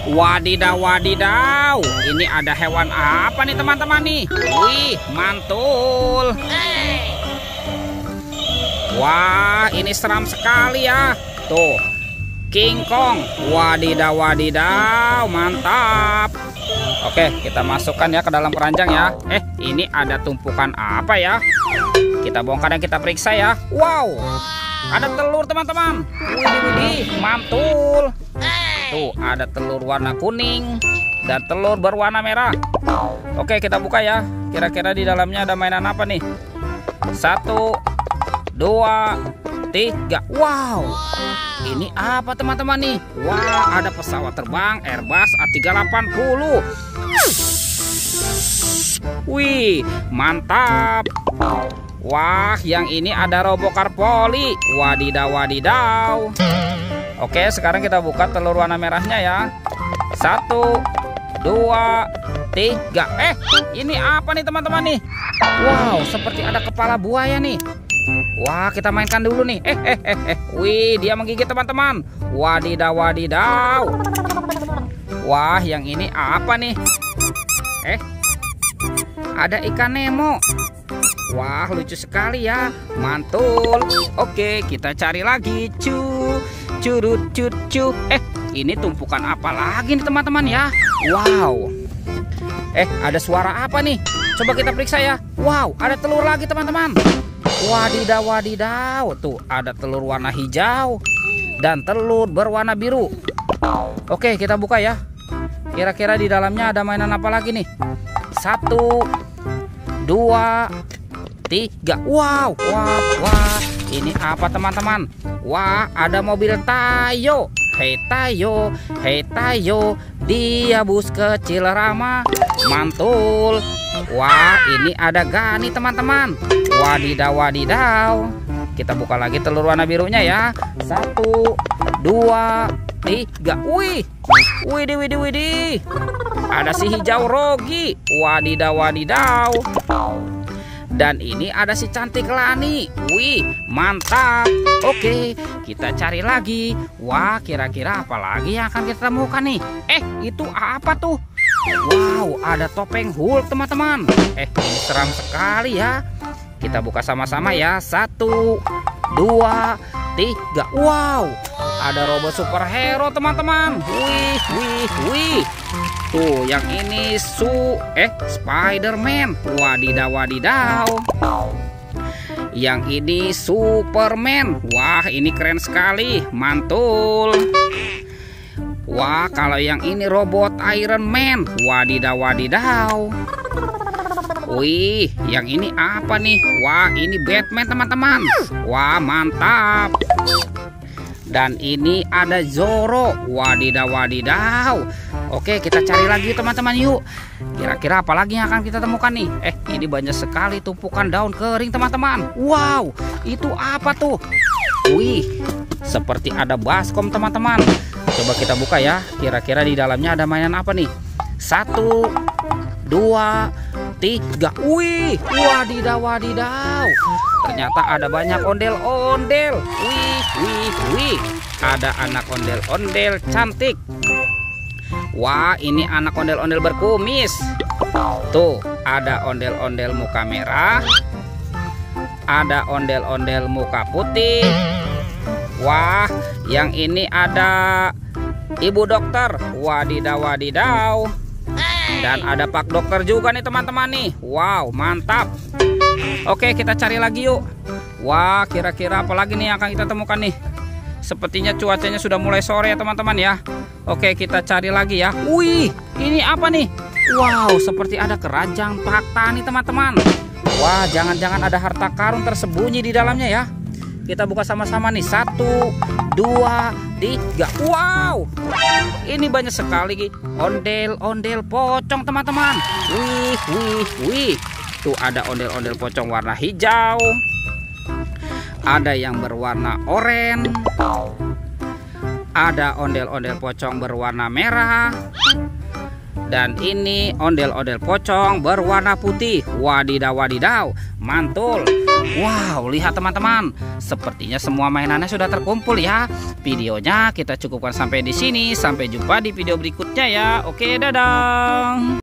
Wadidaw, wadidaw. Ini ada hewan apa nih teman-teman nih? Wih, mantul. Wah, ini seram sekali ya. Tuh, King Kong. Wadidaw, wadidaw, mantap. Oke, kita masukkan ya ke dalam keranjang ya. Ini ada tumpukan apa ya? Kita bongkar dan kita periksa ya. Wow, ada telur teman-teman. Widih, mantul. Tuh, ada telur warna kuning dan telur berwarna merah. Oke, kita buka ya. Kira-kira di dalamnya ada mainan apa nih? 1, 2, 3. Wow, ini apa teman-teman nih? Wah, ada pesawat terbang Airbus A380. Wih, mantap. Wah, yang ini ada Robocar Poli. Wadidaw, wadidaw. Oke, sekarang kita buka telur warna merahnya ya. 1, 2, 3. Ini apa nih teman-teman nih? Wow, seperti ada kepala buaya nih. Wah, kita mainkan dulu nih. Wih, dia menggigit teman-teman. Wadidaw, wadidaw. Wah, yang ini apa nih? Ada ikan Nemo. Wah, lucu sekali ya. Mantul. Oke, kita cari lagi. Curut cucu. Ini tumpukan apa lagi nih teman-teman ya? Wow. Ada suara apa nih? Coba kita periksa ya. Wow, ada telur lagi teman-teman. Wadidaw, wadidaw. Tuh, ada telur warna hijau dan telur berwarna biru. Oke, kita buka ya. Kira-kira di dalamnya ada mainan apa lagi nih? 1, 2, 3. Wow, wah. Ini apa teman-teman? Wah, ada mobil Tayo. Hei Tayo, dia bus kecil ramah. Mantul. Wah, ini ada Gani teman-teman. Wadidaw, wadidaw. Kita buka lagi telur warna birunya ya. 1, 2, 3. Wih, widih. Ada si hijau Rogi. Wadidaw, wadidaw. Dan ini ada si cantik Lani. Wih, mantap. Oke, kita cari lagi. Wah, kira-kira apa lagi yang akan kita temukan nih? Itu apa tuh? Wow, ada topeng Hulk teman-teman. Ini seram sekali ya. Kita buka sama-sama ya. 1, 2, 3. Wow, ada robot superhero teman-teman. Wih. Tuh, yang ini Spider-Man. Wadidaw, wadidaw. Yang ini Superman. Wah, ini keren sekali. Mantul. Wah, kalau yang ini robot Iron Man. Wadidaw, wadidaw. Wih, yang ini apa nih? Wah, ini Batman teman-teman. Wah, mantap. Dan ini ada Zoro. Wadidaw, wadidaw. Oke, kita cari lagi teman-teman yuk. Kira-kira apa lagi yang akan kita temukan nih? Ini banyak sekali tumpukan daun kering teman-teman. Wow, itu apa tuh? Wih, seperti ada baskom teman-teman. Coba kita buka ya. Kira-kira di dalamnya ada mainan apa nih? 1, 2, 3. Wih, wadidaw, wadidaw. Ternyata ada banyak ondel-ondel. Wih. Ada anak ondel-ondel cantik. Wah, ini anak ondel-ondel berkumis. Tuh, ada ondel-ondel muka merah. Ada ondel-ondel muka putih. Wah, yang ini ada ibu dokter. Wadidaw, wadidaw. Dan ada pak dokter juga nih teman-teman nih. Wow, mantap. Oke, kita cari lagi yuk. Wah, kira-kira apa lagi nih yang akan kita temukan nih? Sepertinya cuacanya sudah mulai sore ya teman-teman ya. Oke, kita cari lagi ya. Wih, ini apa nih? Wow, seperti ada keranjang fakta nih teman-teman. Wah, jangan-jangan ada harta karun tersembunyi di dalamnya ya. Kita buka sama-sama nih. 1, 2, 3. Wow, ini banyak sekali ondel-ondel pocong teman-teman. Wih. Tuh, ada ondel-ondel pocong warna hijau. Ada yang berwarna oranye. Ada ondel-ondel pocong berwarna merah. Dan ini ondel-ondel pocong berwarna putih. Wadidaw, wadidaw. Mantul. Wow, lihat teman-teman, sepertinya semua mainannya sudah terkumpul ya. Videonya kita cukupkan sampai di sini. Sampai jumpa di video berikutnya ya. Oke, dadah.